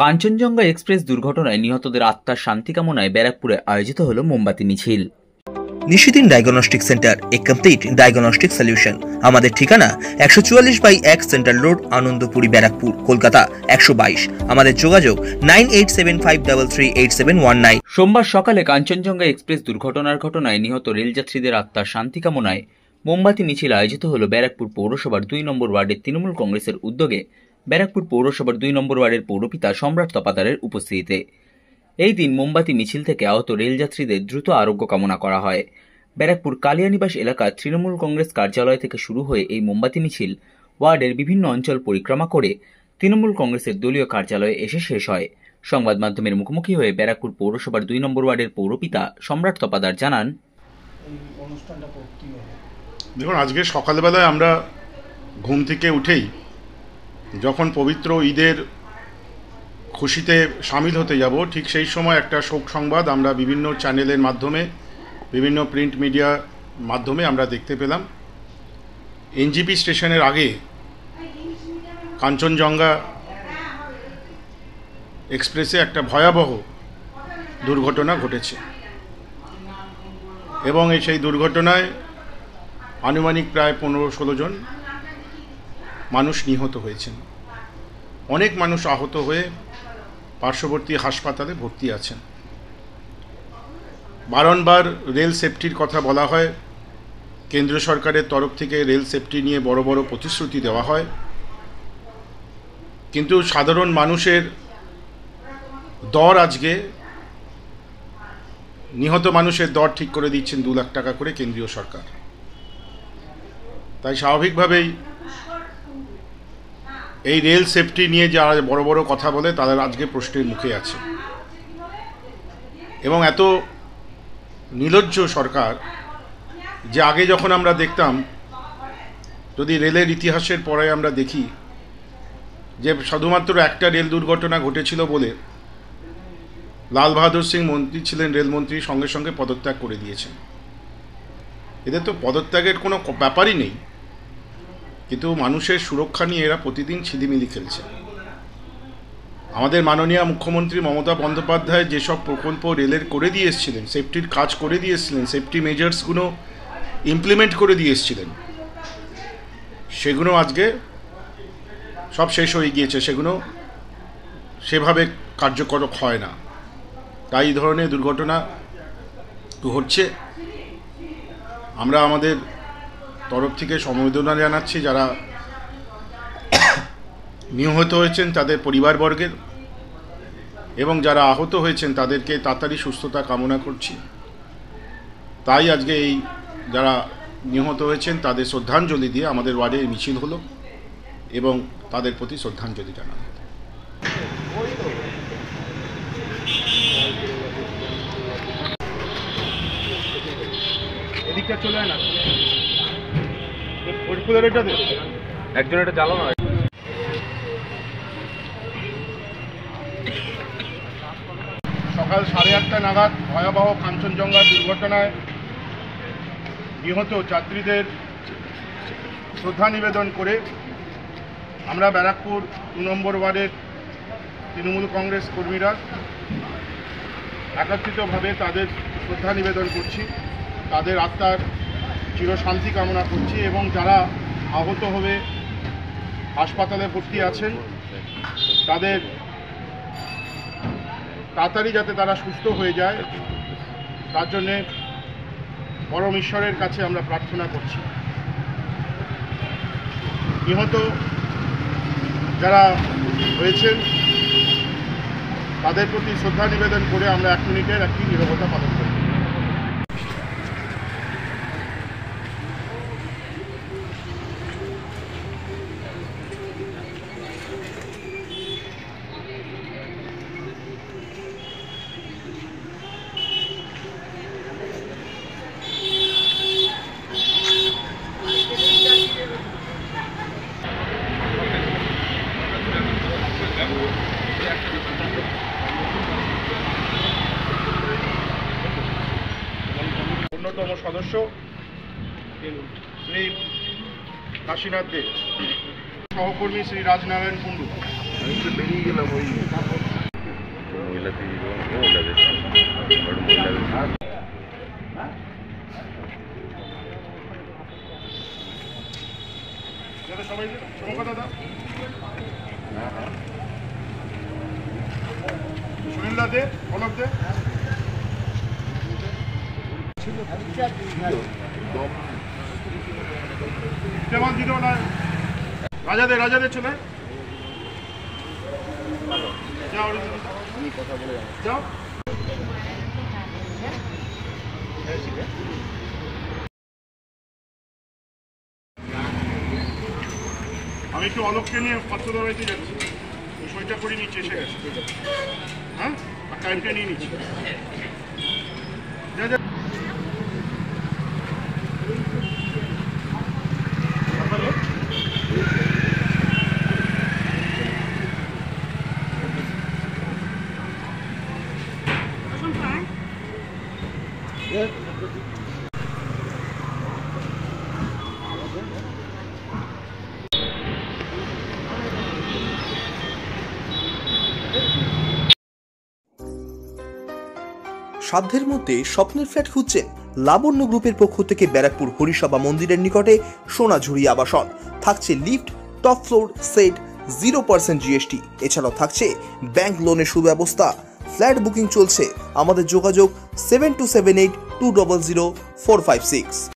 Kanchenjunga express দুর্ঘটনায় নিহতদের আত্মার শান্তি কামনায় ব্যারাকপুরে আয়োজিত হলো মোমবাতি মিছিল। নিশিদিন ডায়াগনস্টিক সেন্টার, এ কমপ্লিট ডায়াগনস্টিক সলিউশন। আমাদের ঠিকানা 144/1 সেন্ট্রাল রোড, আনন্দপুরি, ব্যারাকপুর, কলকাতা 122। আমাদের যোগাযোগ 9875338719। সোমবার সকালে কাঞ্চনজঙ্ঘা এক্সপ্রেস দুর্ঘটনার ঘটনায় নিহত রেলযাত্রীদের আত্মার শান্তি কামনায় মোমবাতি মিছিল আয়োজিত হলো ব্যারাকপুর পৌরসভার 2 নম্বর ওয়ার্ডের তৃণমূল কংগ্রেসের উদ্যোগে ব্যারাকপুর পৌরসভার 2 নম্বর ওয়ার্ডের পৌরপিতা সম্রাট তপাদারের উপস্থিতিতে। এই দিন মোমবাতি মিছিল থেকে আহত রেলযাত্রীদের দ্রুত আরোগ্য কামনা করা হয়। ব্যারাকপুর কালিয়ানিবাস এলাকার তৃণমূল কংগ্রেস কার্যালয় থেকে শুরু হয়ে এই মোমবাতি মিছিল ওয়ার্ডের বিভিন্ন অঞ্চল পরিক্রমা করে তৃণমূল কংগ্রেসের দলীয় কার্যালয়ে এসে শেষ হয়। সংবাদ মাধ্যমের মুখোমুখি হয়ে ব্যারাকপুর পৌরসভার 2 নম্বর ওয়ার্ডের পৌরপিতা সম্রাট তপাদার জানান, দেখুন, আজকে সকালবেলায় আমরা ঘুম থেকে উঠেই যখন পবিত্র ঈদের খুশিতে সামিল হতে যাব, ঠিক সেই সময় একটা শোক সংবাদ আমরা বিভিন্ন চ্যানেলের মাধ্যমে, বিভিন্ন প্রিন্ট মিডিয়ার মাধ্যমে আমরা দেখতে পেলাম। এনজিপি স্টেশনের আগে কাঞ্চনজঙ্ঘা এক্সপ্রেসে একটা ভয়াবহ দুর্ঘটনা ঘটেছে এবং সেই দুর্ঘটনায় আনুমানিক প্রায় 15-16 জন মানুষ নিহত হয়েছেন। অনেক মানুষ আহত হয়ে পার্শ্ববর্তী হাসপাতালে ভর্তি আছেন। বারংবার রেল সেফটির কথা বলা হয়, কেন্দ্র সরকারের তরফ থেকে রেল সেফটি নিয়ে বড় বড় প্রতিশ্রুতি দেওয়া হয়, কিন্তু সাধারণ মানুষের দর, আজকে নিহত মানুষের দর ঠিক করে দিচ্ছেন 2 লাখ টাকা করে কেন্দ্রীয় সরকার। তাই স্বাভাবিকভাবেই এই রেল সেফটি নিয়ে যারা বড় বড় কথা বলে তাদের আজকে প্রশ্নের মুখে আছে। এবং এত নির্লজ্জ সরকার যে আগে যখন আমরা দেখতাম, যদি রেলের ইতিহাসের পরে আমরা দেখি যে শুধুমাত্র একটা রেল দুর্ঘটনা ঘটেছিল বলে লাল বাহাদুর সিং মন্ত্রী ছিলেন, রেলমন্ত্রী, সঙ্গে সঙ্গে পদত্যাগ করে দিয়েছেন। এদের তো পদত্যাগের কোনো ব্যাপারই নেই, কিন্তু মানুষের সুরক্ষা নিয়ে এরা প্রতিদিন ছিলিমিলি খেলছে। আমাদের মাননীয় মুখ্যমন্ত্রী মমতা বন্দ্যোপাধ্যায় যেসব প্রকল্প রেলের করে দিয়ে এসেছিলেন, সেফটির কাজ করে দিয়ে এসেছিলেন, সেফটি মেজার্সগুলো ইমপ্লিমেন্ট করে দিয়ে এসেছিলেন, সেগুলো আজকে সব শেষ হয়ে গিয়েছে, সেগুলো সেভাবে কার্যকর হয় না। তাই এই ধরনের দুর্ঘটনা ঘটছে। আমরা আমাদের তরফ থেকে সমবেদনা জানাচ্ছি যারা নিহত হয়েছেন তাদের পরিবারবর্গের, এবং যারা আহত হয়েছেন তাদেরকে তাড়াতাড়ি সুস্থতা কামনা করছি। তাই আজকে এই যারা নিহত হয়েছেন তাদের শ্রদ্ধাঞ্জলি দিয়ে আমাদের ওয়ার্ডে মিছিল হলো এবং তাদের প্রতি শ্রদ্ধাঞ্জলি জানানো। এদিকটা চলে না, একজন এটা জ্বালো না। সকাল 8:30 নাগাদ ভয়াবহ কাঞ্চনজঙ্ঘা দুর্ঘটনায় নিহত যাত্রীদের শ্রদ্ধা নিবেদন করে আমরা ব্যারাকপুর 2 নম্বর ওয়ার্ডের তৃণমূল কংগ্রেস কর্মীরা একত্রিতভাবে তাদের শ্রদ্ধা নিবেদন করছি, তাদের আত্মার চিরশান্তি কামনা করছি, এবং যারা আহত হয়ে হাসপাতালে ভর্তি আছেন তাদের তাড়াতাড়ি যাতে তারা সুস্থ হয়ে যায় তার জন্যে পরম ঈশ্বরের কাছে আমরা প্রার্থনা করছি। নিহত যারা হয়েছেন তাদের প্রতি শ্রদ্ধা নিবেদন করে আমরা 1 মিনিটের একটি নীরবতা পালন করি। অন্যতম সদস্য শ্রী কাশীনাথ দে, সহকর্মী শ্রী রাজনারায়ণ কুণ্ডু, মহিলাদের মহিলাদের সবাই দাদা সুনীল দা দে অলক দে কেমন দিত না রাজা দে চলে যাও যাও আমি একটু অলককে নিয়ে পাত্রদা বাড়িতে যাচ্ছি সইটা করে নিচ্ছে এসে গেছে হ্যাঁ আর টাইমটা নিয়ে নিচ্ছি সাধ্যের মধ্যে স্বপ্নের ফ্ল্যাট খুঁজছেন? লাবণ্য গ্রুপের পক্ষ থেকে ব্যারাকপুর হরিসভা মন্দিরের নিকটে সোনাঝুরি আবাসন। থাকছে lift, top floor, set, 0% GST। এছাড়াও থাকছে ব্যাংক লোনের সুব্যবস্থা। ফ্ল্যাট বুকিং চলছে। আমাদের যোগাযোগ 7278 200 456।